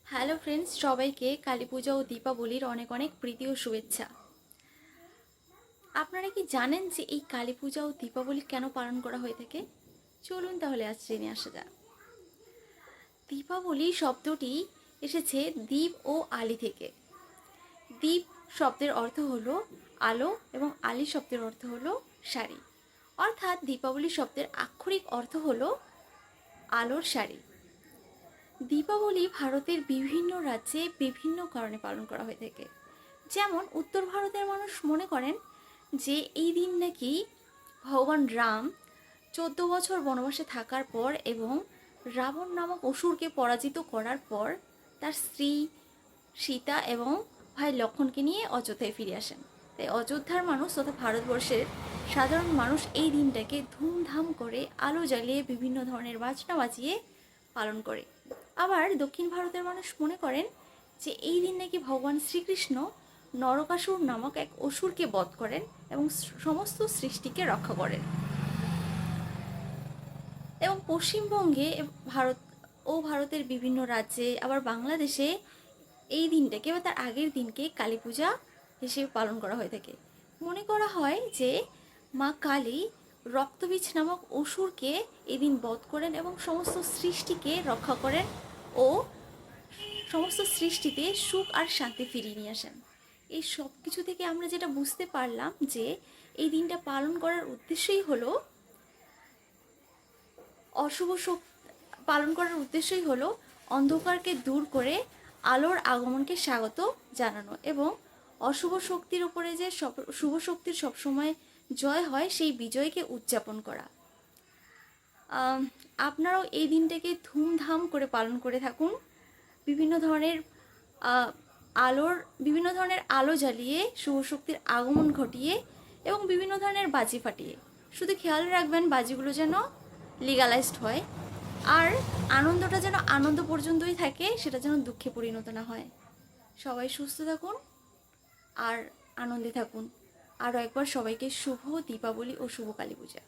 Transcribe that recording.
Hello friends, সবাইকে কালী পূজা ও দীপাবলির অনেক অনেক প্রীতি ও শুভেচ্ছা। আপনারা কি জানেন যে এই কালী পূজা ও দীপাবলি কেন পালন করা হয়ে থাকে? চলুন তাহলে আজ জেনে আসা যাক। দীপাবলি শব্দটি এসেছে দীপ ও আলি থেকে। দীপ শব্দের অর্থ হলো আলো এবং আলি শব্দের অর্থ হলো শাড়ি। অর্থাৎ দীপাবলি শব্দের আক্ষরিক অর্থ হলো আলোর শাড়ি। দীপাবলি ভারতের বিভিন্ন রাজ্যে বিভিন্ন কারণে পালন করা হয়ে থাকে। যেমন উত্তর ভারতের মানুষ মনে করেন যে এই দিন নাকি ভগবান রাম 14 বছর বনবাসে থাকার পর এবং রাবণ নামক অসুরকে পরাজিত করার পর তার স্ত্রী সীতা এবং ভাই লক্ষ্মণকে নিয়ে অযোধ্যায় ফিরে আসেন। তাই অযোধ্যার মানুষ তথা ভারতবর্ষের সাধারণ মানুষ এই দিনটাকে ধুমধাম করে আলো জ্বালিয়ে বিভিন্ন ধরনের বাজনা বাজিয়ে পালন করে। আবার দক্ষিণ ভারতের মানুষ মনে করেন যে এই দিন নাকি ভগবান শ্রীকৃষ্ণ নরকাসুর নামক এক অসুরকে বধ করেন এবং সমস্ত সৃষ্টিকে রক্ষা করেন। এবং পশ্চিমবঙ্গে ভারতের বিভিন্ন রাজ্যে আবার বাংলাদেশে এই দিনটাকে বা তার আগের দিনকে কালী পূজা হিসেবে পালন করা হয়ে থাকে। মনে করা হয় যে মা কালী রক্তবীজ নামক অসুরকে এই দিন বধ করেন এবং সমস্ত সৃষ্টিকে রক্ষা করেন ও সমস্ত সৃষ্টিতে সুখ আর শান্তি ফিরিয়ে নিয়ে আসেন। এই সব কিছু থেকে আমরা যেটা বুঝতে পারলাম যে এই দিনটা পালন করার উদ্দেশ্যই হলো অন্ধকারকে দূর করে আলোর আগমনকে স্বাগত জানানো এবং অশুভ শক্তির উপরে যে শুভ শক্তির সবসময় জয় হয় সেই বিজয়কে উদযাপন করা। আপনারাও এই দিনটাকে ধুমধাম করে পালন করে থাকুন। বিভিন্ন ধরনের আলো জ্বালিয়ে শুভ শক্তির আগমন ঘটিয়ে এবং বিভিন্ন ধরনের বাজি ফাটিয়ে। শুধু খেয়াল রাখবেন বাজিগুলো যেন লিগালাইজড হয় আর আনন্দটা যেন আনন্দ পর্যন্তই থাকে, সেটা যেন দুঃখে পরিণত না হয়। সবাই সুস্থ থাকুন আর আনন্দে থাকুন। আরও একবার সবাইকে শুভ দীপাবলি ও শুভ কালী পূজা।